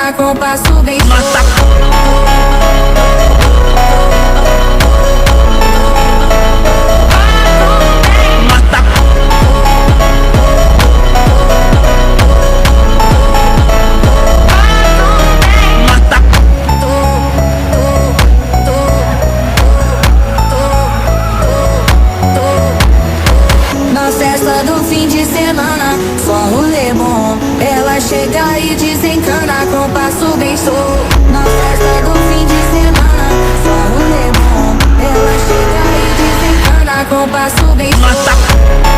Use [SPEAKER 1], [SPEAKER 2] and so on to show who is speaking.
[SPEAKER 1] desencana com passo bem
[SPEAKER 2] Mata.
[SPEAKER 1] Na festa do fim de semana, só rolê bom. Ela chega e desencana com passo bem sou. Na festa do fim de semana, só rolê bom. Ela chega e desencana com passo bem sou.
[SPEAKER 2] Mata.